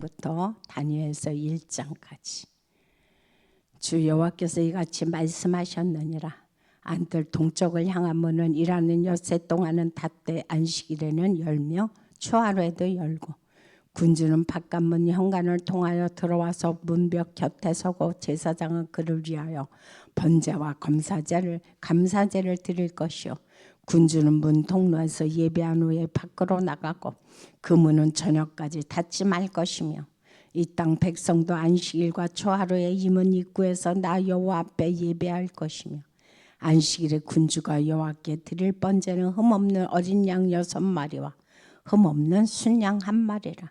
부터 다니엘서 1장까지. 주 여호와께서 이같이 말씀하셨느니라. 안뜰 동쪽을 향한 문은 일하는 엿새 동안은 닫되 안식일에는 열며 초하루에도 열고, 군주는 바깥문 현관을 통하여 들어와서 문벽 곁에 서고 제사장은 그를 위하여 번제와 감사제를 드릴 것이요, 군주는 문 통로에서 예배한 후에 밖으로 나가고 그 문은 저녁까지 닫지 말 것이며, 이 땅 백성도 안식일과 초하루에 이 문 입구에서 나 여호와 앞에 예배할 것이며, 안식일에 군주가 여호와께 드릴 번제는 흠없는 어린 양 6마리와 흠없는 순양 1마리라.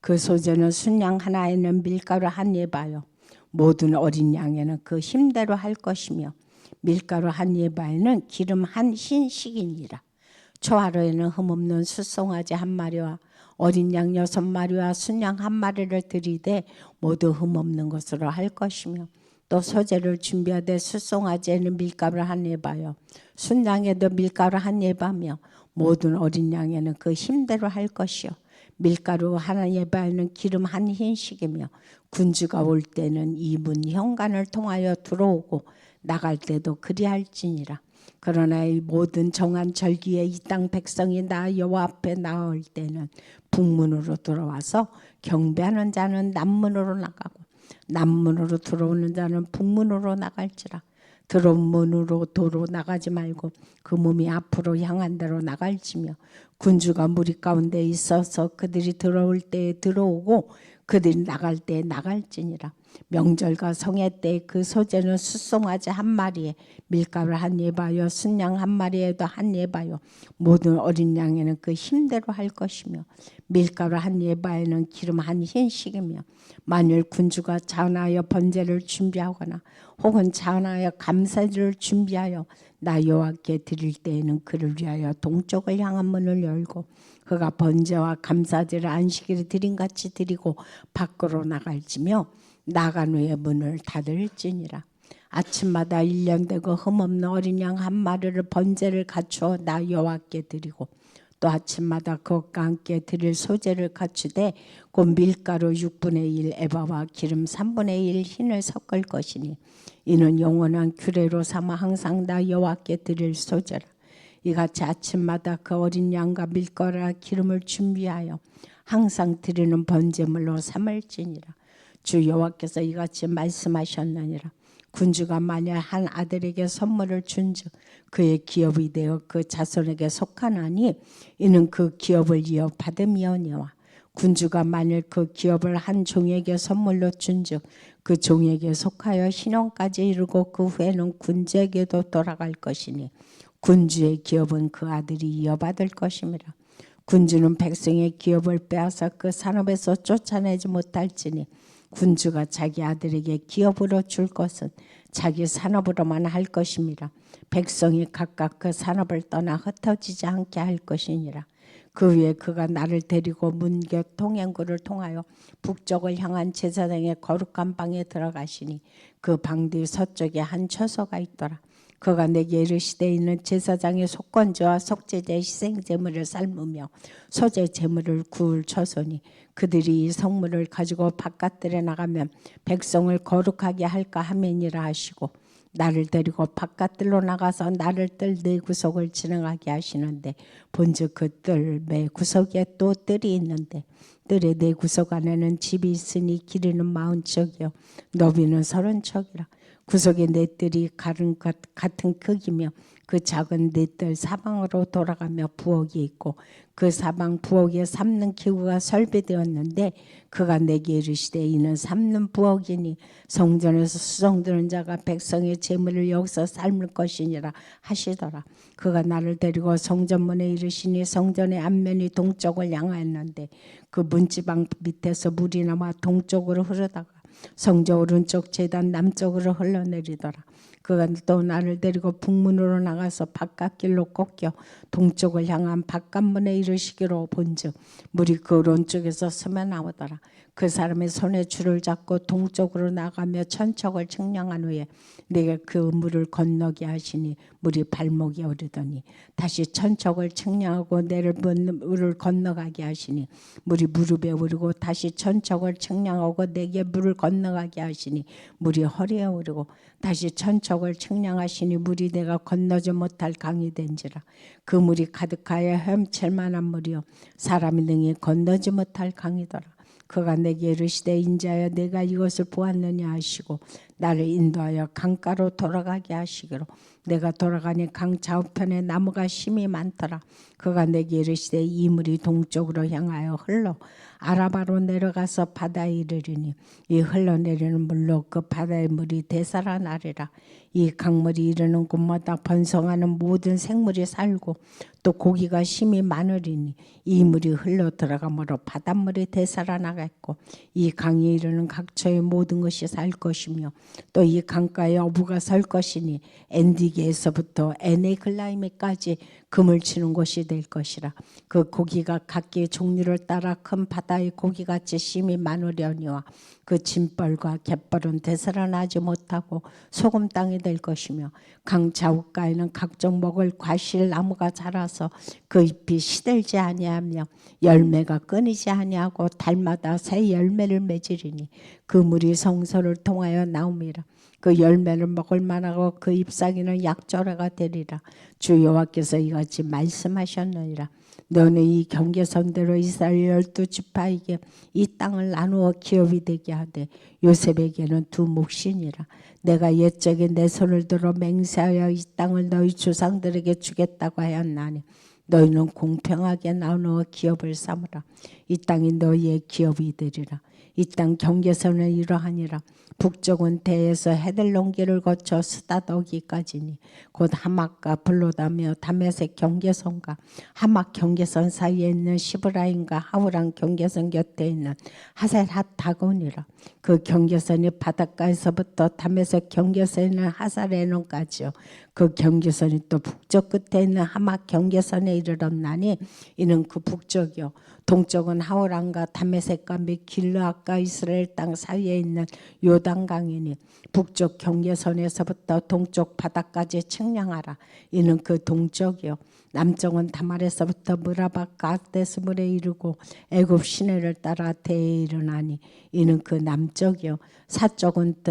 그 소제는 순양 하나에는 밀가루 한 예바요, 모든 어린 양에는 그 힘대로 할 것이며, 밀가루 한 예바에는 기름 한 흰식이니라. 초하루에는 흠없는 숫송아지 1마리와 어린 양 6마리와 순양 1마리를 드리되 모두 흠없는 것으로 할 것이며, 또 소제를 준비하되 숫송아지에는 밀가루 한 예바요, 순양에도 밀가루 한 예바며, 모든 어린 양에는 그 힘대로 할 것이요, 밀가루 하나 예바에는 기름 한 흰식이며, 군주가 올 때는 이 문 현관을 통하여 들어오고 나갈 때도 그리할지니라. 그러나 이 모든 정한 절기에 이 땅 백성이 나 여호와 앞에 나올 때는 북문으로 들어와서 경배하는 자는 남문으로 나가고 남문으로 들어오는 자는 북문으로 나갈지라. 들어온 문으로 도로 나가지 말고 그 몸이 앞으로 향한 대로 나갈지며, 군주가 무리 가운데 있어서 그들이 들어올 때에 들어오고 그들이 나갈 때에 나갈지니라. 명절과 성회 때 그 소제는 숫송아지 1마리에 밀가루 한 예바요, 순양 1마리에도 한 예바요, 모든 어린 양에는 그 힘대로 할 것이며, 밀가루 한 예바에는 기름 한 흰식이며, 만일 군주가 자원하여 번제를 준비하거나 혹은 자원하여 감사제를 준비하여 나 여호와께 드릴 때에는 그를 위하여 동쪽을 향한 문을 열고 그가 번제와 감사제를 안식일에 드림같이 드리고 밖으로 나갈지며, 나간 후에 문을 닫을지니라. 아침마다 1년 되고 흠없는 어린 양 1마리를 번제를 갖추어 나 여호와께 드리고, 또 아침마다 그것과 함께 드릴 소제를 갖추되 곧 밀가루 6분의 1 에바와 기름 3분의 1 흰을 섞을 것이니, 이는 영원한 규례로 삼아 항상 나 여호와께 드릴 소제라. 이같이 아침마다 그 어린 양과 밀가루와 기름을 준비하여 항상 드리는 번제물로 삼을지니라. 주 여호와께서 이같이 말씀하셨느니라. 군주가 만일 한 아들에게 선물을 준즉 그의 기업이 되어 그 자손에게 속하나니 이는 그 기업을 이어 받음이오니와, 군주가 만일 그 기업을 한 종에게 선물로 준즉 그 종에게 속하여 신혼까지 이르고 그 후에는 군주에게도 돌아갈 것이니 군주의 기업은 그 아들이 이어받을 것임이라. 군주는 백성의 기업을 빼앗아 그 산업에서 쫓아내지 못할지니 군주가 자기 아들에게 기업으로 줄 것은 자기 산업으로만 할 것임이라. 백성이 각각 그 산업을 떠나 흩어지지 않게 할 것이니라. 그 후에 그가 나를 데리고 문곁 통행구를 통하여 북쪽을 향한 제사장의 거룩한 방에 들어가시니 그 방 뒤 서쪽에 한 처소가 있더라. 그가 내게 이르시되 이는 제사장의 속건제와 속죄제 희생제물을 삶으며 소제 제물을 구울 처소니, 그들이 이 성물을 가지고 바깥들에 나가면 백성을 거룩하게 할까 하매니라 하시고, 나를 데리고 바깥들로 나가서 나를 뜰 네 구석을 지나가게 하시는데, 본즉 그 뜰 매 구석에 또 뜰이 있는데 뜰의 네 구석 안에는 집이 있으니 길이는 40척이요 너비는 30척이라. 구석의 네 뜰이 같은 크기며 그 작은 네 뜰 사방으로 돌아가며 부엌이 있고 그 사방 부엌에 삶는 기구가 설비되었는데, 그가 내게 이르시되 이는 삶는 부엌이니 성전에서 수송드는 자가 백성의 제물을 여기서 삶을 것이니라 하시더라. 그가 나를 데리고 성전문에 이르시니 성전의 앞면이 동쪽을 향하였는데 그 문지방 밑에서 물이 나와 동쪽으로 흐르다가 성전 오른쪽 제단 남쪽으로 흘러내리더라. 그가 또 나를 데리고 북문으로 나가서 바깥길로 꺾여 동쪽을 향한 바깥문에 이르시기로 본즉 물이 그 오른쪽에서 스며 나오더라. 그 사람의 손에 줄을 잡고 동쪽으로 나가며 천척을 측량한 후에 내가 그 물을 건너게 하시니 물이 발목에 오르더니 다시 천척을 측량하고 내를 물을 건너가게 하시니 물이 무릎에 오르고 다시 천척을 측량하고 내게 물을 건너가게 하시니 물이 허리에 오르고 다시 천척을 측량하시니 물이 내가 건너지 못할 강이 된지라. 그 물이 가득하여 헤엄칠 만한 물이요 사람이 능히 건너지 못할 강이더라. 그가 내게 이르시되 인자여 내가 이것을 보았느냐 하시고 나를 인도하여 강가로 돌아가게 하시기로 내가 돌아가니 강 좌우편에 나무가 심이 많더라. 그가 내게 이르시되 이 물이 동쪽으로 향하여 흘러 아라바로 내려가서 바다에 이르리니 이 흘러내리는 물로 그 바다의 물이 되살아나리라. 이 강물이 이르는 곳마다 번성하는 모든 생물이 살고 또 고기가 심이 많으리니 이 물이 흘러 들어가므로 바닷물이 되살아나겠고 이 강이 이르는 각처의 모든 것이 살 것이며 또 이 강가에 어부가 설 것이니 엔디게에서부터 에네글라이메까지 금을 치는 곳이 될 것이라. 그 고기가 각기 종류를 따라 큰 바다의 고기같이 심이 많으려니와 그 짐벌과 갯벌은 되살아나지 못하고 소금 땅이 될 것이며 강 좌우가에는 각종 먹을 과실 나무가 자라서 그 잎이 시들지 아니하며 열매가 끊이지 아니하고 달마다 새 열매를 맺으리니 그 물이 성소를 통하여 나옴이라. 그 열매를 먹을 만하고 그 잎사귀는 약조라가 되리라. 주 여호와께서 이같이 말씀하셨느니라. 너는 이 경계선대로 이스라엘 12지파에게 이 땅을 나누어 기업이 되게 하되 요셉에게는 두 몫이니라. 내가 옛적에 내 손을 들어 맹세하여 이 땅을 너희 조상들에게 주겠다고 하였나니 너희는 공평하게 나누어 기업을 삼으라. 이 땅이 너희의 기업이 되리라. 이 땅 경계선은 이러하니라. 북쪽은 대에서 헤들론기를 거쳐 스다더기까지니 곧 하막과 블로다며 다메섹 경계선과 하막 경계선 사이에 있는 시브라임과 하우랑 경계선 곁에 있는 하셀핫 다곤이라. 그 경계선이 바닷가에서부터 다메섹 경계선에 있는 하사레논까지요. 그 경계선이 또 북쪽 끝에 있는 하막 경계선에 이르렀나니 이는 그 북쪽이요 동쪽은 하우랑과 다메섹과 및 길르앗과 이스라엘 땅 사이에 있는 요단강이니 북쪽 경계선에서부터 동쪽 바다까지 측량하라. 이는 그 동쪽이요 남쪽은 다말에서부터 무라바 가데스물에 이르고 애굽 시내를 따라 대에 이르나니 이는 그 남쪽이요 서쪽은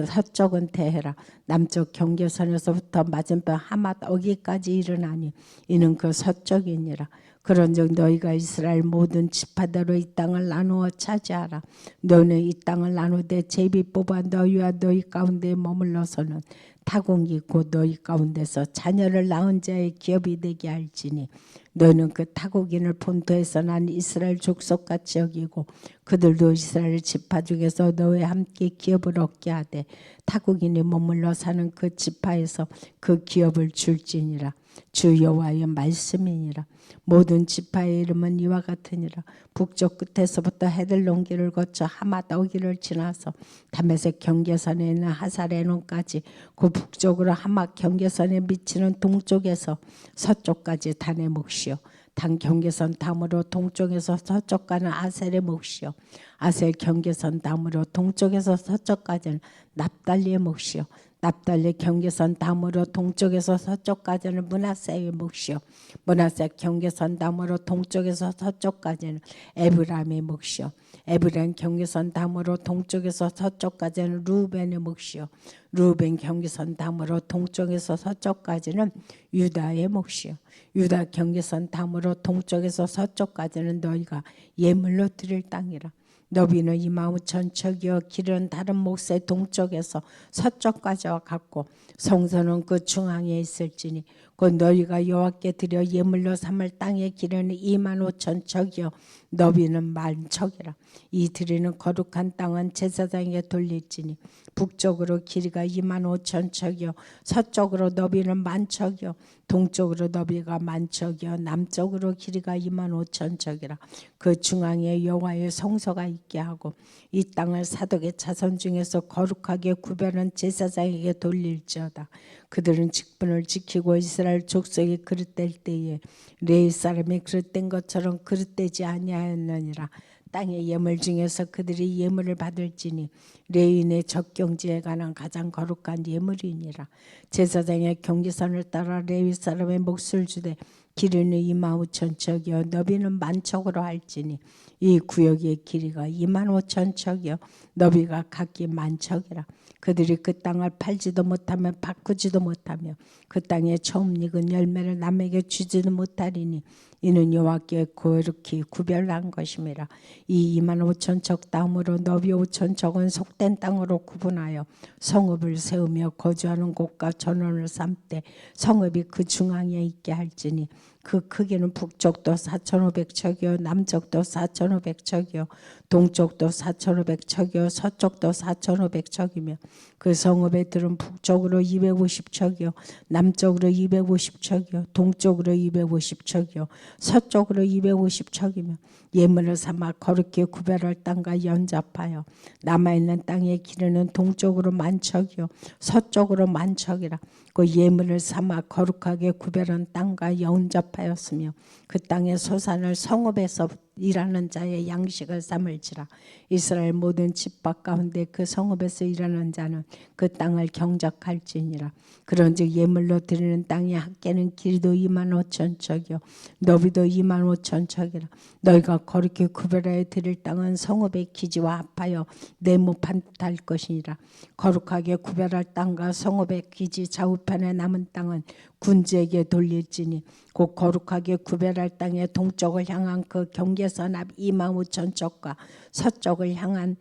대해라. 남쪽 경계선에서부터 맞은편 하맛 어기까지 이르나니 이는 그 서쪽이니라. 그런즉 너희가 이스라엘 모든 지파대로 이 땅을 나누어 차지하라. 너는 이 땅을 나누되 제비 뽑아 너희와 너희 가운데 머물러서는 타국이 곧 너희 가운데서 자녀를 낳은 자의 기업이 되게 할지니 너는 그 타국인을 본토에서 난 이스라엘 족속같이 여기고 그들도 이스라엘 지파 중에서 너희와 함께 기업을 얻게 하되 타국인이 머물러 사는 그 지파에서 그 기업을 줄지니라. 주 여호와의 말씀이니라. 모든 지파의 이름은 이와 같으니라. 북쪽 끝에서부터 헤들론기를 거쳐 하맛 어기를 지나서 다메섹 경계선에 있는 하사레논까지 그 북쪽으로 하맛 경계선에 미치는 동쪽에서 서쪽까지 단의 몫이요 단 경계선 다음으로 동쪽에서 서쪽 가는 아셀의 몫이요 아셀 경계선 다음으로 동쪽에서 서쪽까지는 납달리의 몫이요 납달리 경계선 다음으로 동쪽에서 서쪽까지는 므낫세의 몫이요 므낫세 경계선 다음으로 동쪽에서 서쪽까지는 에브라임의 몫이요 에브라임 경계선 다음으로 동쪽에서 서쪽까지는 루벤의 몫이요 루벤 경계선 다음으로 동쪽에서 서쪽까지는 유다의 몫이요 유다 경계선 다음으로 동쪽에서 서쪽까지는 너희가 예물로 드릴 땅이라. 너비는 25,000척이요 길은 다른 몫의 동쪽에서 서쪽까지와 같고 성소는 그 중앙에 있을지니 곧 너희가 여호와께 드려 예물로 삼을 땅의 길이는 25,000척이요 너비는 10,000척이라. 이 드리는 거룩한 땅은 제사장에게 돌릴지니 북쪽으로 길이가 25,000척이요 서쪽으로 너비는 10,000척이요 동쪽으로 너비가 10,000척이요 남쪽으로 길이가 25,000척이라. 그 중앙에 여호와의 성소가 있게 하고 이 땅을 사독의 자손 중에서 거룩하게 구별한 제사장에게 돌릴지어다. 그들은 직분을 지키고 이스라엘 족속이 그릇될 때에 레위 사람이 그릇된 것처럼 그릇되지 아니하였느니라. 땅의 예물 중에서 그들이 예물을 받을지니 레위인의 적경지에 관한 가장 거룩한 예물이니라. 제사장의 경계선을 따라 레위 사람의 몫을 주되 길이는 25,000척이요 너비는 10,000척으로 할지니 이 구역의 길이가 25,000척이요 너비가 각기 10,000척이라. 그들이 그 땅을 팔지도 못하며 바꾸지도 못하며 그 땅에 처음 익은 열매를 남에게 주지도 못하리니 이는 여호와께 거룩히 구별한 것임이라. 이 25,000척 다음으로 너비 5,000척은 속된 땅으로 구분하여 성읍을 세우며 거주하는 곳과 전원을 삼되 성읍이 그 중앙에 있게 할지니 그 크기는 북쪽도 4,500척이요 남쪽도 4,500척이요 동쪽도 4,500척이요 서쪽도 4,500척이며 그 성읍의 들은 북쪽으로 250척이요 남쪽으로 250척이요 동쪽으로 250척이요 서쪽으로 250척이며 예물을 삼아 거룩히 구별할 땅과 연잡하여 남아있는 땅의 길이는 동쪽으로 10,000척이요 서쪽으로 10,000척이라. 그 예물을 삼아 거룩하게 구별한 땅과 연잡하였으며 그 땅의 소산을 성읍에서 일하는 자의 양식을 삼을지라. 이스라엘 모든 집밥 가운데 그 성읍에서 일하는 자는 그 땅을 경작할지니라. 그런즉 예물로 드리는 땅의 합계는 길이도 25,000척이요 너비도 25,000척이라. 너희가 거룩히 구별하여 드릴 땅은 성읍의 기지와 합하여 네모판 듯할 것이니라. 거룩하게 구별할 땅과 성읍의 기지 좌우편에 남은 땅은 군주에게 돌릴지니 곧 거룩하게 구별할 땅의 동쪽을 향한 그 경계선 앞 25,000척과 서쪽을 향한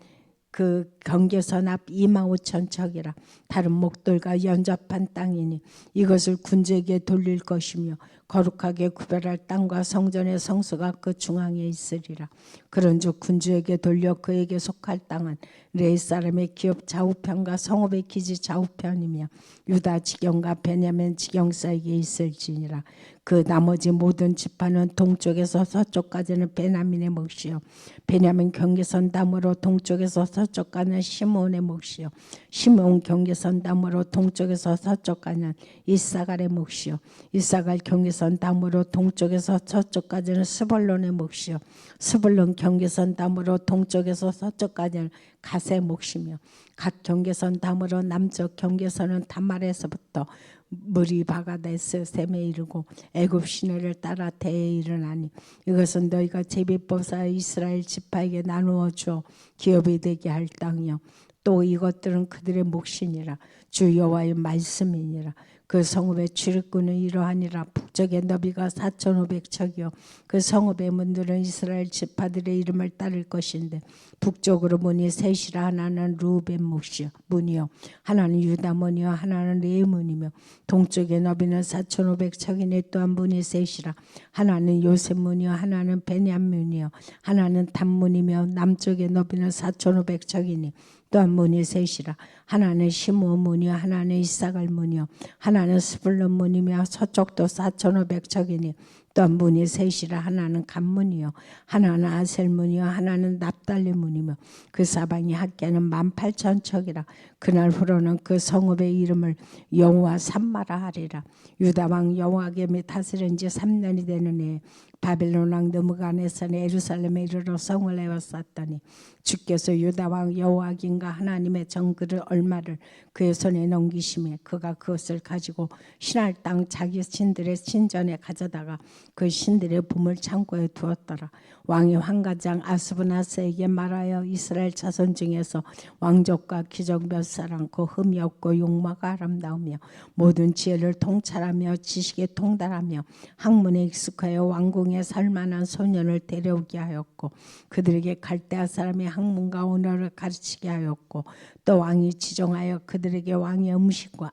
그 경계선 앞 25,000척이라. 다른 목들과 연접한 땅이니 이것을 군주에게 돌릴 것이며 거룩하게 구별할 땅과 성전의 성수가 그 중앙에 있으리라. 그런즉 군주에게 돌려 그에게 속할 땅은 레위 사람의 기업 좌우편과 성읍의 기지 좌우편이며 유다 지경과 베냐민 지경 사이에 있을지니라. 그 나머지 모든 지파는 동쪽에서 서쪽까지는 베냐민의 몫이요 베냐민 경계선 담으로 동쪽에서 서쪽까지는 시므온의 몫이요 시므온 경계선 담으로 동쪽에서 서쪽까지는 이사갈의 몫이요 이사갈 경계선 담으로 동쪽에서 서쪽까지는 스불론의 몫이요 스불론 경계선 담으로 동쪽에서 서쪽까지는 갓의 몫이며 갓 경계선 담으로 남쪽 경계선은 다말에서부터 물이 바가데스 셈에 이르고 애굽 시내를 따라 대에 이르나니 이것은 너희가 제비법사 이스라엘 지파에게 나누어 주어 기업이 되게 할 땅이요 또 이것들은 그들의 몫이니라. 주 여호와의 말씀이니라. 그 성읍의 출입구는 이러하니라. 북쪽의 너비가 4,500척이요 그 성읍의 문들은 이스라엘 지파들의 이름을 따를 것인데 북쪽으로 문이 셋이라. 하나는 루벤 문이요 하나는 유다 문이요 하나는 레위 문이며 동쪽의 너비는 4,500척이니 또한 문이 셋이라. 하나는 요셉 문이요 하나는 베냐민 문이요 하나는 단 문이며 남쪽의 너비는 4,500척이니 또한 문이 셋이라. 하나는 시므온 문이요 하나는 이사갈 문이요 하나는 스불론 문이며 서쪽도 4,500척이니 또한 문이 셋이라. 하나는 갓 문이요 하나는 아셀 문이요 하나는 납달리 문이며 그 사방이 합계는 18,000척이라. 그날 후로는 그 성읍의 이름을 여호와 삼마라 하리라. 유다 왕 여호와김이 다스린 지 3년이 되는 해에 바벨론 왕 느부갓네살이 예루살렘에 이르러 성을 에워쌌더니 주께서 유다 왕 여호와김과 하나님의 정글을 얼마를 그의 손에 넘기심에 그가 그것을 가지고 신할 땅 자기 신들의 신전에 가져다가 그 신들의 보물 창고에 두었더라. 왕이 환관장 아스브나스에게 말하여 이스라엘 자손 중에서 왕족과 귀족 몇 사람고 흠이 없고 용모가 아름다우며 모든 지혜를 통찰하며 지식에 통달하며 학문에 익숙하여 왕궁에 살만한 소년을 데려오게 하였고 그들에게 갈대아 사람의 학문과 언어를 가르치게 하였고 또 왕이 지정하여 그들에게 왕의 음식과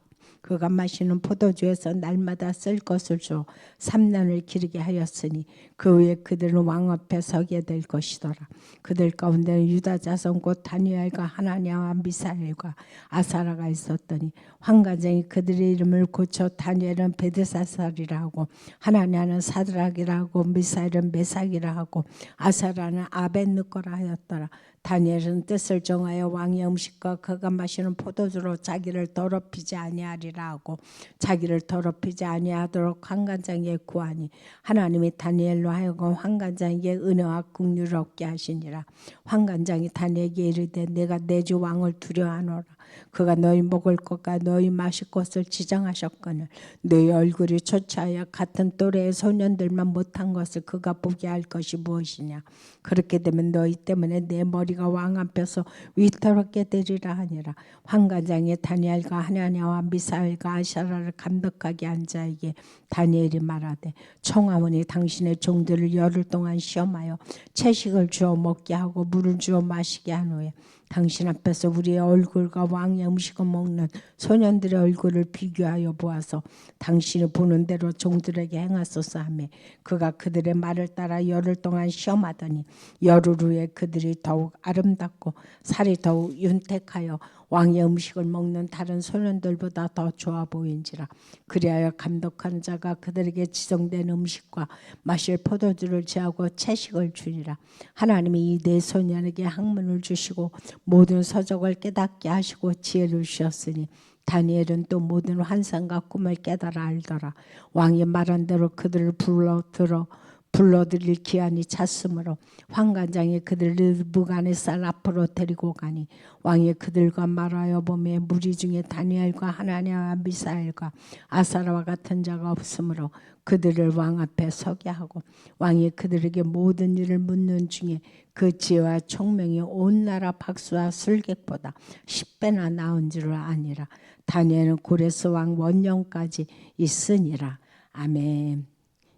그가 마시는 포도주에서 날마다 쓸 것을 주어 3년을 기르게 하였으니 그 후에 그들은 왕 앞에 서게 될 것이더라. 그들 가운데는 유다 자손 곧 다니엘과 하나냐와 미사엘과 아사라가 있었더니 환관장이 그들의 이름을 고쳐 다니엘은 베드사살이라 하고 하나냐는 사드락이라 하고 미사엘은 메삭이라 하고 아사라는 아벳느거라 하였더라. 다니엘은 뜻을 정하여 왕의 음식과 그가 마시는 포도주로 자기를 더럽히지 아니하리라 하고 자기를 더럽히지 아니하도록 환관장에게 구하니 하나님이 다니엘로 하여금 환관장에게 은혜와 긍휼을 얻게 하시니라. 환관장이 다니엘에게 이르되 내가 내 주 왕을 두려워하노라. 그가 너희 먹을 것과 너희 마실 것을 지정하셨거늘 너희 얼굴이 초췌하여 같은 또래의 소년들만 못한 것을 그가 보게 할 것이 무엇이냐. 그렇게 되면 너희 때문에 내 머리가 왕 앞에서 위태롭게 되리라 하니라. 환관장이 다니엘과 하나냐와 미사엘과 아사라를 감독하게 한 자에게 다니엘이 말하되 청하오니 당신의 종들을 열흘 동안 시험하여 채식을 주어 먹게 하고 물을 주어 마시게 한 후에 당신 앞에서 우리의 얼굴과 왕의 음식을 먹는 소년들의 얼굴을 비교하여 보아서 당신이 보는 대로 종들에게 행하소서 하며 그가 그들의 말을 따라 열흘 동안 시험하더니 열흘 후에 그들이 더욱 아름답고 살이 더욱 윤택하여 왕의 음식을 먹는 다른 소년들보다 더 좋아 보인지라. 그리하여 감독하는 자가 그들에게 지정된 음식과 마실 포도주를 제하고 채식을 주니라. 하나님이 이 네 소년에게 학문을 주시고 모든 서적을 깨닫게 하시고 지혜를 주셨으니 다니엘은 또 모든 환상과 꿈을 깨달아 알더라. 왕이 말한 대로 그들을 불러들일 기한이 찼으므로 환관장이 그들을 무간의살 앞으로 데리고 가니 왕이 그들과 말하여 보매 무리 중에 다니엘과 하나냐와 미사엘과 아사라와 같은 자가 없으므로 그들을 왕 앞에 서게 하고 왕이 그들에게 모든 일을 묻는 중에 그 지혜와 총명이 온 나라 박수와 술객보다 10배나 나은 줄을 아니라. 다니엘은 고레스 왕 원년까지 있으니라. 아멘.